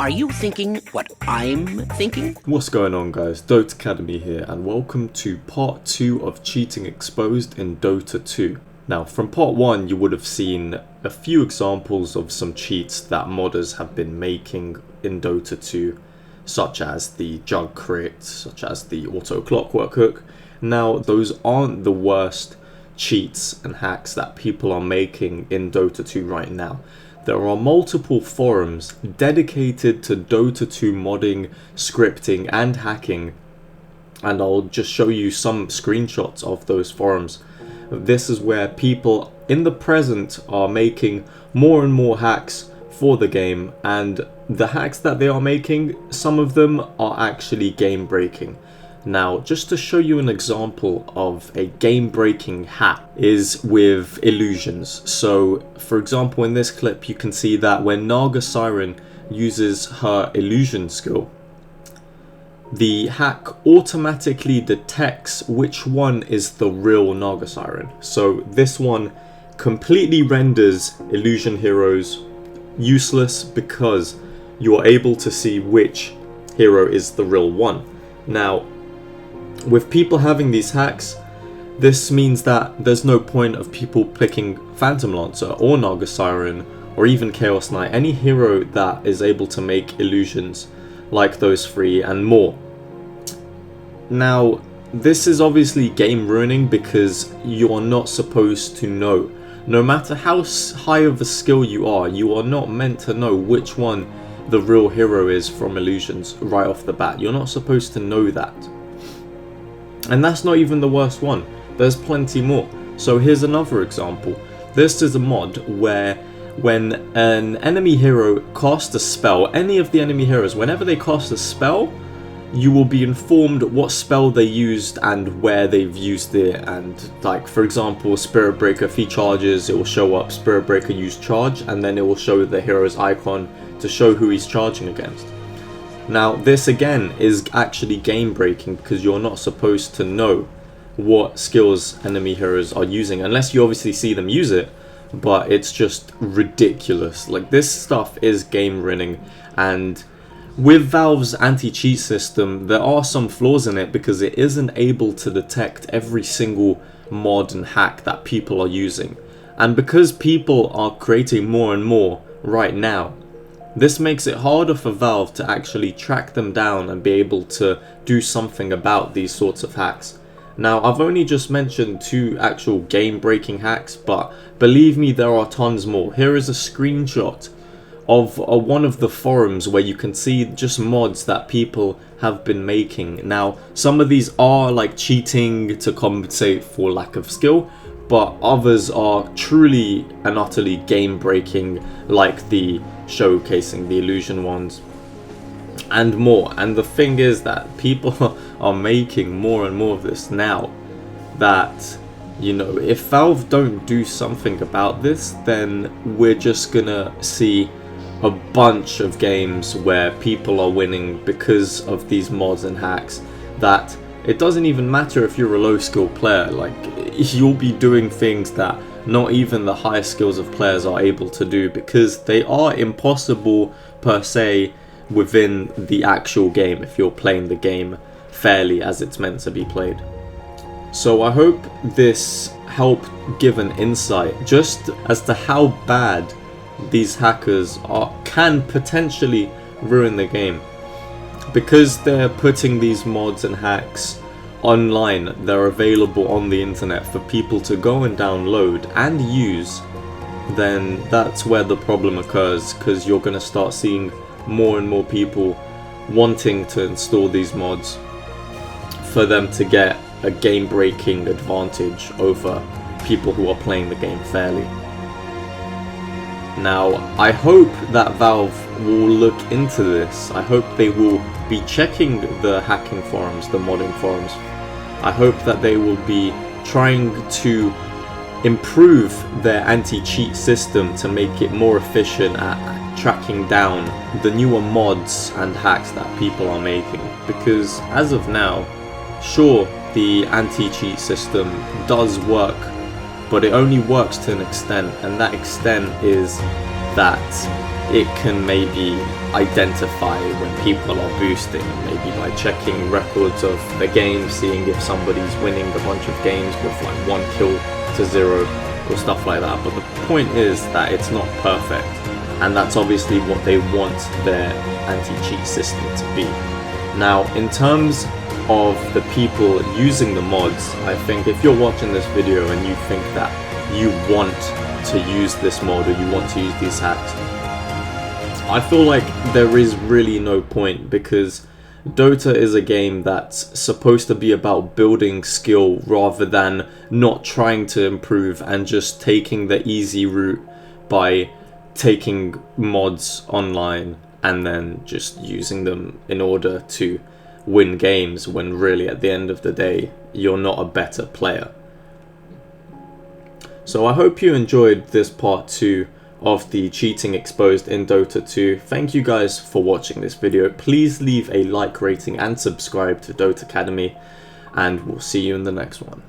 Are you thinking what I'm thinking? What's going on, guys? Dota Academy here, and welcome to part 2 of Cheating Exposed in Dota 2. Now, from part 1 you would have seen a few examples of some cheats that modders have been making in Dota 2, such as the jug crit, such as the auto clockwork hook. Now, those aren't the worst cheats and hacks that people are making in Dota 2 right now. There are multiple forums dedicated to Dota 2 modding, scripting and hacking, and I'll just show you some screenshots of those forums. This is where people in the present are making more and more hacks for the game, and the hacks that they are making, some of them are actually game breaking. Now, just to show you an example of a game-breaking hack is with illusions. So, for example, in this clip you can see that when Naga Siren uses her illusion skill, the hack automatically detects which one is the real Naga Siren. So this one completely renders illusion heroes useless because you are able to see which hero is the real one. Now, with people having these hacks, this means that there's no point of people picking Phantom Lancer or Naga Siren or even Chaos Knight, any hero that is able to make illusions like those three and more. Now, this is obviously game ruining because you are not supposed to know. No matter how high of a skill you are not meant to know which one the real hero is from illusions right off the bat. You're not supposed to know that. And that's not even the worst one. There's plenty more. So here's another example. This is a mod where when an enemy hero casts a spell, any of the enemy heroes, whenever they cast a spell, you will be informed what spell they used and where they've used it. And like, for example, Spirit Breaker, if he charges, it will show up Spirit Breaker used charge, and then it will show the hero's icon to show who he's charging against. Now, this again is actually game breaking because you're not supposed to know what skills enemy heroes are using unless you obviously see them use it, but it's just ridiculous. Like, this stuff is game ruining, and with Valve's anti-cheat system there are some flaws in it because it isn't able to detect every single mod and hack that people are using, and because people are creating more and more right now, this makes it harder for Valve to actually track them down and be able to do something about these sorts of hacks. Now, I've only just mentioned 2 actual game-breaking hacks, but believe me, there are tons more. Here is a screenshot of one of the forums where you can see just mods that people have been making. Now, some of these are like cheating to compensate for lack of skill, but others are truly and utterly game-breaking, like the showcasing the illusion ones and more. And the thing is that people are making more and more of this now, that, you know, if Valve don't do something about this, then we're just gonna see a bunch of games where people are winning because of these mods and hacks, that it doesn't even matter if you're a low skill player. Like, you'll be doing things that not even the highest skills of players are able to do because they are impossible per se within the actual game if you're playing the game fairly as it's meant to be played. So I hope this helped give an insight just as to how bad these hackers can potentially ruin the game, because they're putting these mods and hacks online. They're available on the internet for people to go and download and use. Then that's where the problem occurs, because you're going to start seeing more and more people wanting to install these mods for them to get a game-breaking advantage over people who are playing the game fairly. Now, I hope that Valve will look into this. I hope they will be checking the hacking forums, the modding forums. I hope that they will be trying to improve their anti-cheat system to make it more efficient at tracking down the newer mods and hacks that people are making. Because as of now, sure, the anti-cheat system does work, but it only works to an extent, and that extent is that it can maybe identify when people are boosting, maybe by checking records of the game, seeing if somebody's winning a bunch of games with like 1 kill to 0 or stuff like that. But the point is that it's not perfect, and that's obviously what they want their anti-cheat system to be. Now, in terms of the people using the mods, I think if you're watching this video and you think that you want to use this mod or you want to use these hacks, I feel like there is really no point, because Dota is a game that's supposed to be about building skill rather than not trying to improve and just taking the easy route by taking mods online and then just using them in order to win games, when really at the end of the day you're not a better player. So I hope you enjoyed this part 2 of the cheating exposed in Dota 2. Thank you guys for watching this video. Please leave a like, rating and subscribe to Dota Academy, and we'll see you in the next one.